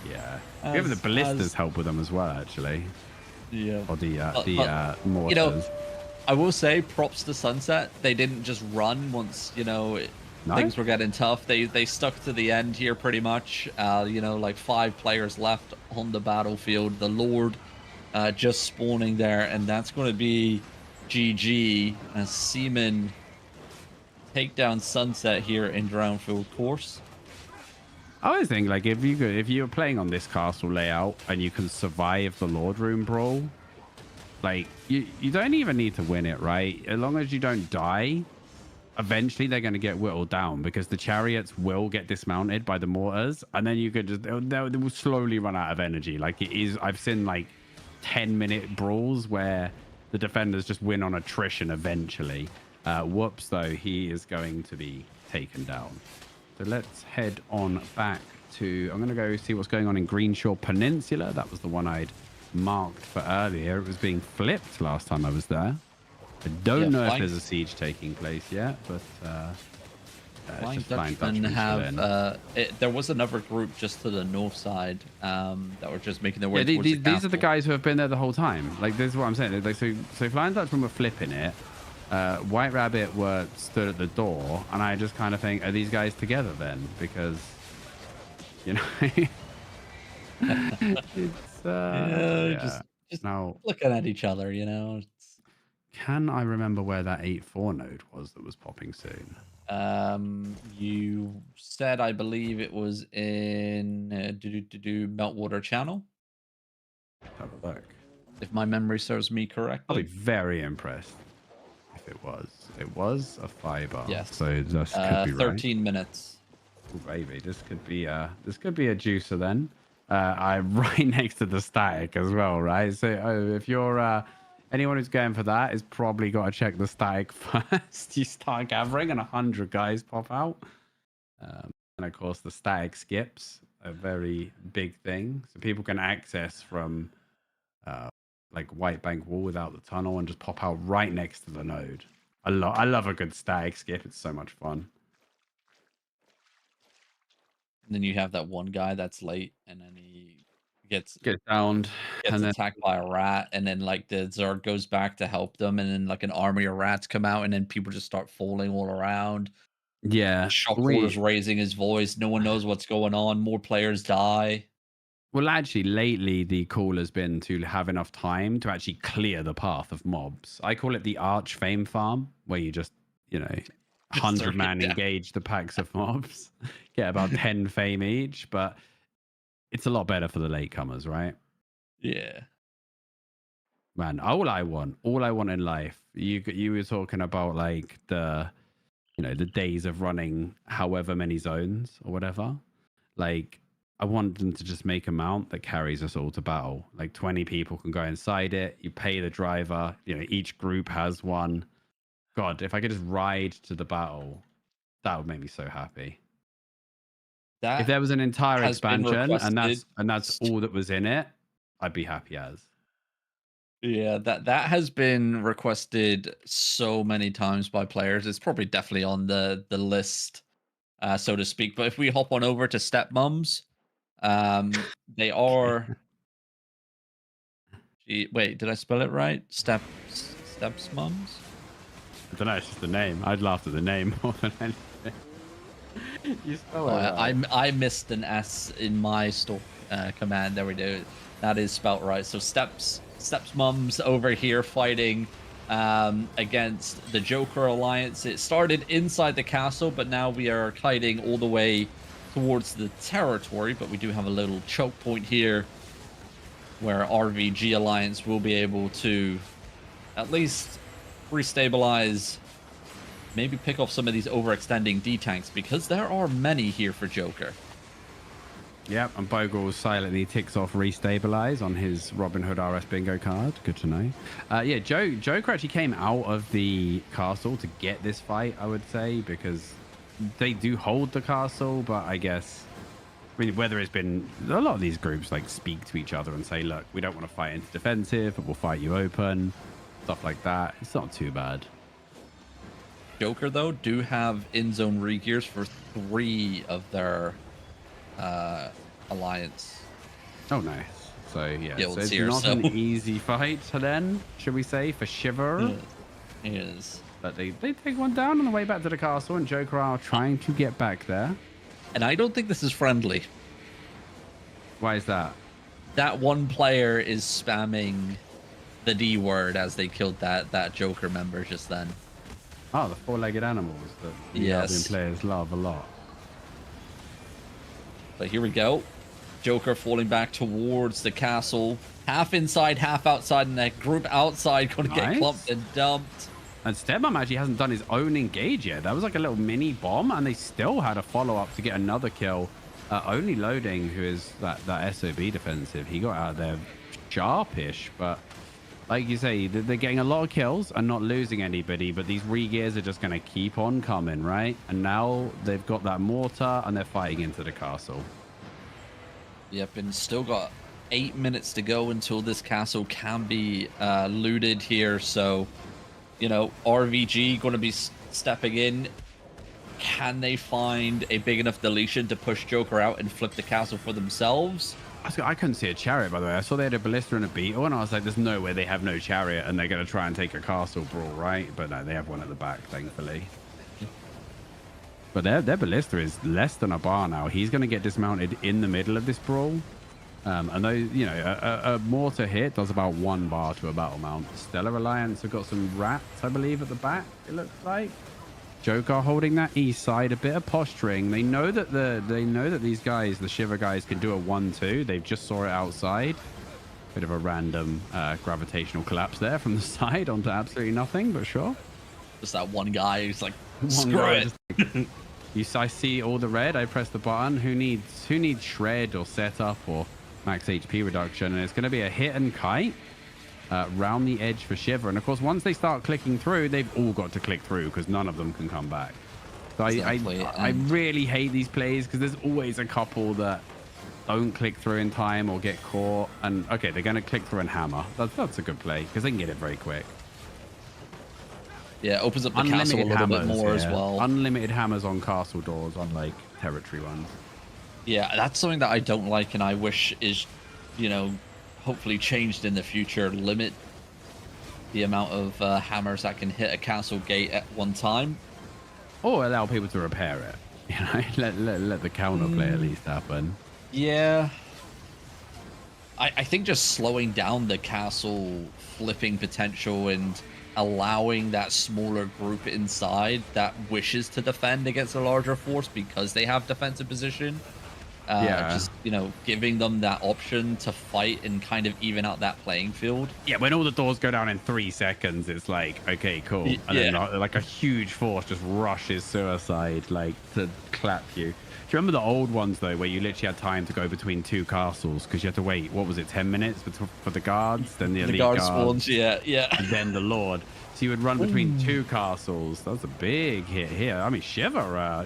Yeah, even the ballistas help with them as well, actually. Yeah. Or the mortars. I will say, props to Sunset. They didn't just run once things were getting tough. They stuck to the end here pretty much. Like 5 players left on the battlefield. The Lord just spawning there, and that's going to be GG as Seaman take down Sunset here in Drownfield course. I always think, like, if you're playing on this castle layout and you can survive the Lord Room brawl, like you don't even need to win it, right? As long as you don't die, eventually they're going to get whittled down, because the chariots will get dismounted by the mortars, and then you could just they will slowly run out of energy. Like it is, I've seen like 10-minute brawls where the defenders just win on attrition eventually. Whoops, though, he is going to be taken down. So let's head on back to, I'm going to go see what's going on in Greenshore Peninsula. That was the one I'd marked for earlier. It was being flipped last time I was there. I don't know if there's a siege taking place yet, but Flying Dutchmen have there was another group just to the north side that were just making their way towards the these are the guys who have been there the whole time. Like, this is what I'm saying. Like, so Flying Dutchmen were flipping it. White Rabbit were stood at the door, and I just kind of think, are these guys together then? Because it's just now looking at each other, Can I remember where that 8.4 node was that was popping soon? You said, I believe it was in Meltwater Channel. Have a look. If my memory serves me correctly. I'll be very impressed if it was. It was a fiber. Yes. So this could be 13 minutes. Oh, baby, this could be a juicer then. I'm right next to the static as well, right? So if you're anyone who's going for that is probably got to check the static first. You start gathering and 100 guys pop out. And of course the static skips, a very big thing. So people can access from like White Bank Wall without the tunnel and just pop out right next to the node. I love a good static skip. It's so much fun. And then you have that one guy that's late, and then he gets downed, gets attacked by a rat, and then like the Zerg goes back to help them, and then like an army of rats come out, and then people just start falling all around. Yeah, Shockwaller's raising his voice. No one knows what's going on. More players die. Well, actually, lately the call has been to have enough time to actually clear the path of mobs. I call it the Arch Fame Farm, where you just, 100-man engage the packs of mobs, get about 10 fame each, but it's a lot better for the latecomers, right? Yeah. Man, all I want in life, you were talking about like the days of running however many zones or whatever. Like, I want them to just make a mount that carries us all to battle. Like 20 people can go inside it. You pay the driver. Each group has one. God, if I could just ride to the battle, that would make me so happy. That If there was an entire has been expansion and requested. that's all that was in it, I'd be happy as. Yeah, that has been requested so many times by players. It's probably definitely on the list, so to speak. But if we hop on over to Stepmoms, they are. Wait, did I spell it right? Stepsmoms. I don't know. It's just the name. I'd laughed at the name more than anything. You spell it right. I missed an S in my store command. There we go. That is spelt right. So Stepsmoms over here fighting against the Joker Alliance. It started inside the castle, but now we are kiting all the way towards the territory. But we do have a little choke point here where RVG Alliance will be able to at least restabilize, maybe pick off some of these overextending D-tanks, because there are many here for Joker. Yep, and Bogle silently ticks off restabilize on his Robin Hood RS bingo card. Good to know. Yeah, Joker actually came out of the castle to get this fight, I would say, because they do hold the castle, but I guess, whether it's been a lot of these groups like speak to each other and say, look, we don't want to fight into defensive, but we'll fight you open, stuff like that. It's not too bad. Joker, though, do have in-zone re-gears for 3 of their alliance. Oh, nice. So, yeah, so it's here, not an easy fight, then, should we say, for Shiver. It is. But they take one down on the way back to the castle, and Joker are trying to get back there. And I don't think this is friendly. Why is that? That one player is spamming the D word as they killed that Joker member just then. Oh, the 4-legged animals that the Albion players love a lot. But here we go. Joker falling back towards the castle. Half inside, half outside, and that group outside going to get clumped and dumped. And Stepmom actually hasn't done his own engage yet. That was like a little mini bomb, and they still had a follow-up to get another kill. Only Loading, who is that SOB defensive, he got out of there sharpish, but like you say, they're getting a lot of kills and not losing anybody, but these re-gears are just going to keep on coming, right? And now they've got that mortar, and they're fighting into the castle. Yep, and still got 8 minutes to go until this castle can be looted here, so... RVG going to be stepping in. Can they find a big enough deletion to push Joker out and flip the castle for themselves? I couldn't see a chariot, by the way. I saw they had a ballista and a beetle, and I was like, there's no way they have no chariot, and they're going to try and take a castle brawl, right? But no, they have one at the back, thankfully. But their ballista is less than a bar now. He's going to get dismounted in the middle of this brawl. And those, a mortar hit does about 1 bar to a battle mount. Stellar Alliance have got some rats, I believe, at the back, it looks like. Joker holding that east side, a bit of posturing. They know that these guys, the Shiver guys, can do a 1-2. They've just saw it outside. Bit of a random gravitational collapse there from the side onto absolutely nothing, but sure. Just that one guy who's like, screw it. I see all the red. I press the button. Who needs shred or setup or max HP reduction? And it's going to be a hit and kite round the edge for Shiver. And of course, once they start clicking through, they've all got to click through because none of them can come back. So I really hate these plays because there's always a couple that don't click through in time or get caught. And okay, they're going to click through and hammer. That's a good play because they can get it very quick. Yeah, it opens up the castle a little bit more as well. Unlimited hammers on castle doors, unlike territory ones. Yeah, that's something that I don't like, and I wish is, hopefully changed in the future. Limit the amount of hammers that can hit a castle gate at one time. Or allow people to repair it. Let the counterplay at least happen. Yeah. I think just slowing down the castle flipping potential and allowing that smaller group inside that wishes to defend against a larger force because they have defensive position. Yeah. Just, giving them that option to fight and kind of even out that playing field. Yeah, when all the doors go down in 3 seconds, it's like, okay, cool. And then Yeah. like a huge force just rushes suicide, like to clap you. Do you remember the old ones though, where you literally had time to go between two castles because you had to wait, what was it, 10 minutes for the guards, then the elite guard guards, spawns, yeah. and then the Lord. So you would run between two castles. That was a big hit here. I mean, Shiver are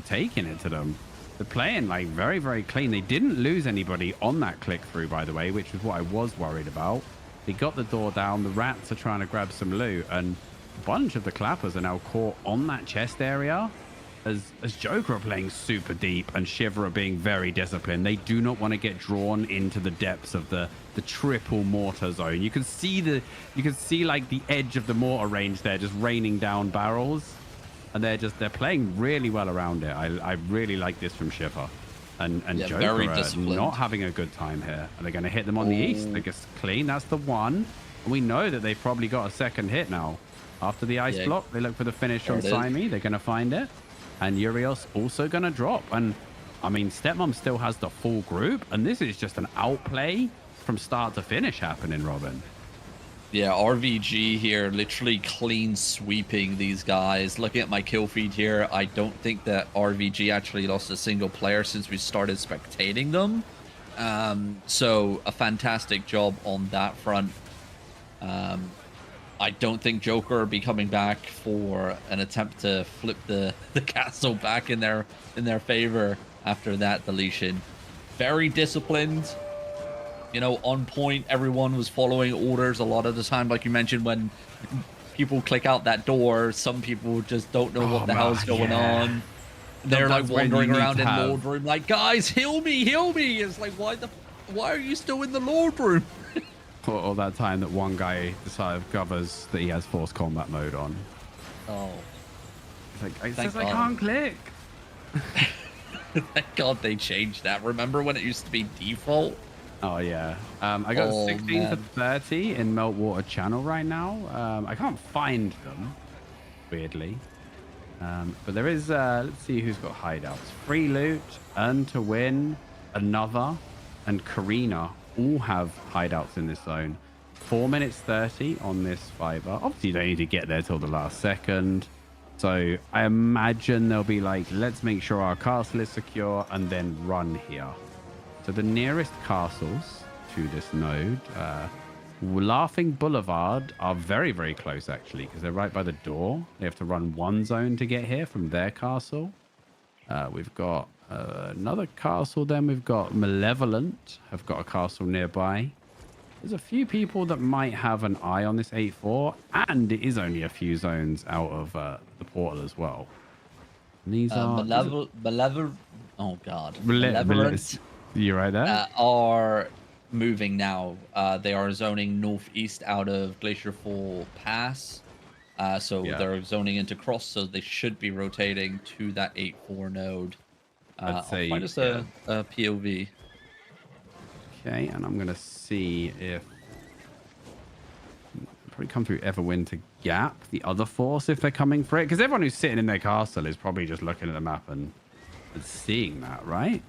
taking it to them. They're playing like very, very clean. They didn't lose anybody on that click through, by the way, which was what I was worried about. They got the door down. The rats are trying to grab some loot, and a bunch of the clappers are now caught on that chest area. As Joker are playing super deep and Shiver are being very disciplined. They do not want to get drawn into the depths of the triple mortar zone. You can see like the edge of the mortar range there, just raining down barrels. And they're playing really well around it. I really like this from Shiver. And Yeah, Joker very are disciplined. not having a good time here. Are they going to hit them on the east? They're just clean. That's the one. And we know that they've probably got a second hit now. After the ice block, they look for the finish on Saimi. They're going to find it. And Urios also going to drop. And, I mean, Stepmom still has the full group. And this is just an outplay from start to finish happening, Robin. Yeah, RVG here, literally clean sweeping these guys. Looking at my kill feed here, I don't think that RVG actually lost a single player since we started spectating them. So a fantastic job on that front. I don't think Joker will be coming back for an attempt to flip the castle back in their favor after that deletion. Very disciplined. On point. Everyone was following orders a lot of the time. Like you mentioned, when people click out that door, some people just don't know what the hell's going on. They're like wandering around in Lord Room, like, guys, heal me. It's like, why are you still in the Lord Room? Or that time that one guy discovers that he has force combat mode on. Oh. It's like, it says I can't click. Thank God they changed that. Remember when it used to be default? Oh, yeah. I got 16 to 30 in Meltwater Channel right now. I can't find them, weirdly. But there is, let's see who's got hideouts. Free loot, earn to win, another, and Karina all have hideouts in this zone. 4 minutes 30 on this fiber. Obviously, you don't need to get there till the last second. So I imagine they'll be like, let's make sure our castle is secure and then run here. So the nearest castles to this node, Laughing Boulevard, are very, very close, actually, because they're right by the door. They have to run one zone to get here from their castle. We've got another castle. Then we've got Malevolent, have got a castle nearby. There's a few people that might have an eye on this 8-4, and it is only a few zones out of the portal as well. And these are... Malevolent... Oh, God. Malevolent... You right there? Are moving now. They are zoning northeast out of Glacier Fall Pass. They're zoning into Cross, so they should be rotating to that 8-4 node. I'd say, find us a POV. Okay, and I'm going to see if... Probably come through Everwind to gap the other force if they're coming for it. Because everyone who's sitting in their castle is probably just looking at the map and seeing that, right?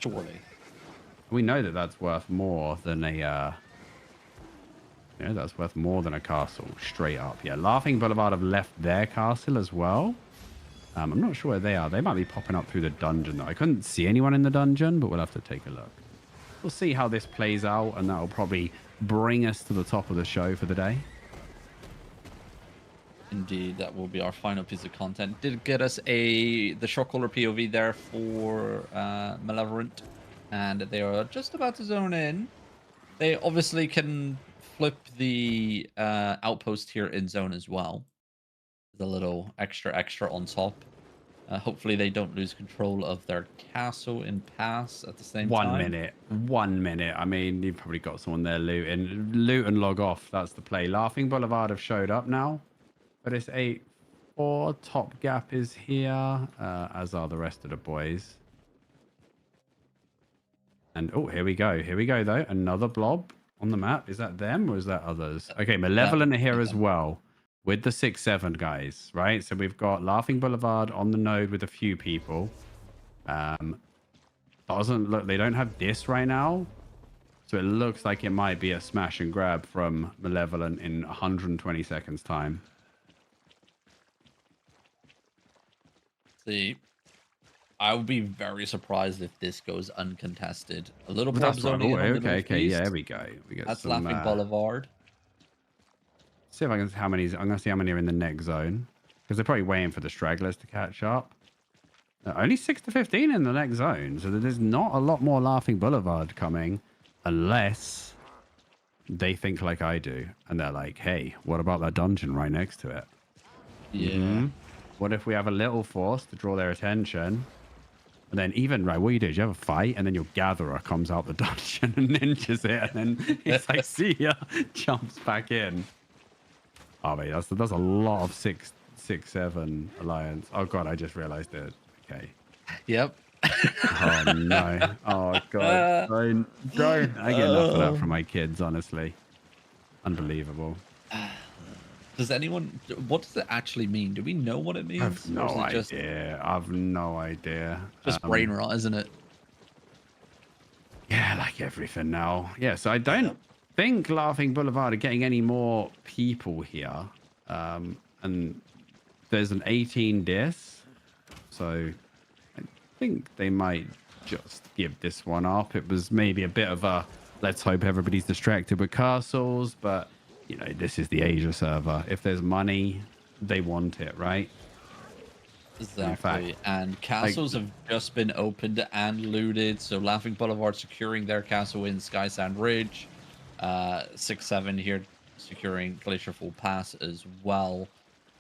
Surely. We know that that's worth more than a that's worth more than a castle, straight up. Yeah, Laughing Boulevard have left their castle as well. I'm not sure where they are. They might be popping up through the dungeon. I couldn't see anyone in the dungeon, but we'll have to take a look. We'll see how this plays out, and that'll probably bring us to the top of the show for the day. Indeed, that will be our final piece of content. Did get us the Shockcaller POV there for Malevolent, and they are just about to zone in. They obviously can flip the outpost here in zone as well. The little extra on top. Hopefully they don't lose control of their castle in pass at the same time. 1 minute. I mean, you've probably got someone there looting. Loot and log off. That's the play. Laughing Boulevard have showed up now. But it's 8-4. Top gap is here, as are the rest of the boys. And, oh, here we go. Here we go, though. Another blob on the map. Is that them or is that others? Okay, Malevolent are here as well with the 6-7 guys, right? So we've got Laughing Boulevard on the node with a few people. Doesn't look, they don't have this right now. So it looks like it might be a smash and grab from Malevolent in 120 seconds time. See, I would be very surprised if this goes uncontested. A little Well, pub that's zone right. Oh, in on the okay, yeah, there northeast. we go. We get That's some, Laughing Boulevard. see if I can see how many. I'm gonna see how many are in the next zone because they're probably waiting for the stragglers to catch up. Only 6 to 15 in the next zone, so there's not a lot more Laughing Boulevard coming, unless they think like I do, and they're like, "Hey, what about that dungeon right next to it? Yeah. What if we have a little force to draw their attention?" And then even, right, what you do is you have a fight, and then your gatherer comes out the dungeon and ninjas it, and then he's like, "See ya," jumps back in. Oh, mate, that's a lot of 6-7 alliance. Oh, God, I just realized it. Okay. Yep. Oh, no. Oh, God. Don't. I get enough of that from my kids, honestly. Unbelievable. Does anyone? What does it actually mean? Do we know what it means? I've no Or is it idea. I've no idea. just brain rot, isn't it? Yeah, like everything now. Yeah, so I don't think Laughing Boulevard are getting any more people here. And there's an 18 dis. So I think they might just give this one up. It was maybe a bit of a let's hope everybody's distracted with castles, but you know, this is the Asia server. If there's money, they want it, right? Exactly. And castles have just been opened and looted. So Laughing Boulevard securing their castle in Skysand Ridge. 6-7 here securing Glacier Fall Pass as well.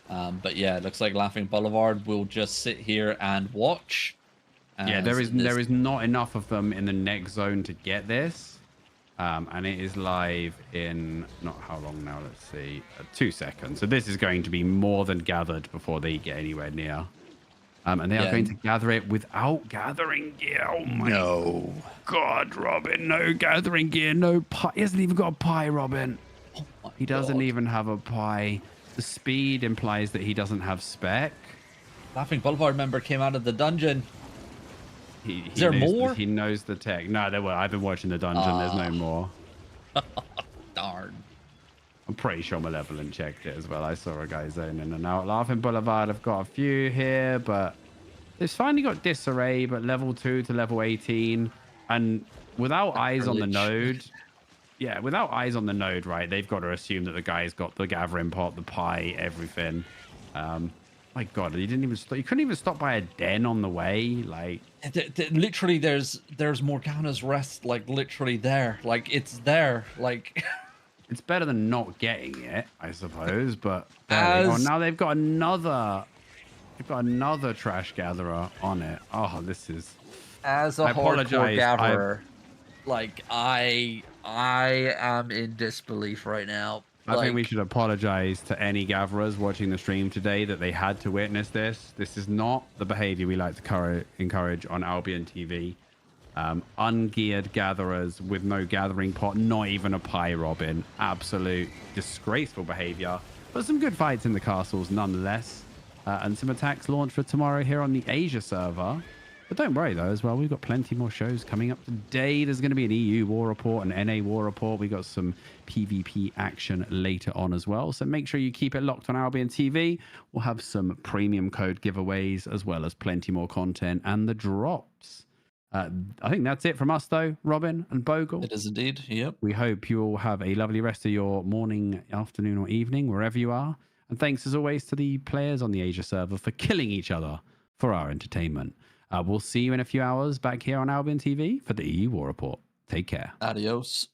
But yeah, it looks like Laughing Boulevard will just sit here and watch. Yeah, there is not enough of them in the next zone to get this. And it is live in not how long now, let's see, 2 seconds. So this is going to be more than gathered before they get anywhere near. And they are going to gather it without gathering gear. Oh my God, Robin, no gathering gear, no pie. He hasn't even got a pie, Robin. Oh he doesn't even have a pie. The speed implies that he doesn't have spec. Laughing Boulevard member came out of the dungeon. Is there more? He knows the tech. No, there were. I've been watching the dungeon. There's no more. Darn. I'm pretty sure Malevolent checked it as well. I saw a guy zone in and out. Laughing Boulevard, I've got a few here, but they've finally got disarray, but level 2 to level 18. And without eyes on the node, yeah, without eyes on the node, right, they've got to assume that the guy's got the gathering pot, the pie, everything. My God, he didn't even stop. You couldn't even stop by a den on the way. Like, literally, there's Morgana's Rest, like literally there, like it's there, like. It's better than not getting it, I suppose. But now they've got another. They've got another trash gatherer on it. Oh, this is. As a hardcore gatherer, like I am in disbelief right now. I think we should apologize to any gatherers watching the stream today that they had to witness this. This is not the behavior we like to encourage on Albion TV. Ungeared gatherers with no gathering pot, not even a pie, Robin. Absolute disgraceful behavior. But some good fights in the castles nonetheless. And some attacks launched for tomorrow here on the Asia server. But don't worry, though, as well. We've got plenty more shows coming up today. There's going to be an EU war report, an NA war report. We got some PvP action later on as well. So make sure you keep it locked on Albion TV. We'll have some premium code giveaways, as well as plenty more content and the drops. I think that's it from us, though, Robin and Bogle. It is indeed. Yep. We hope you all have a lovely rest of your morning, afternoon, or evening, wherever you are. And thanks, as always, to the players on the Asia server for killing each other for our entertainment. We'll see you in a few hours back here on Albion TV for the EU War Report. Take care. Adios.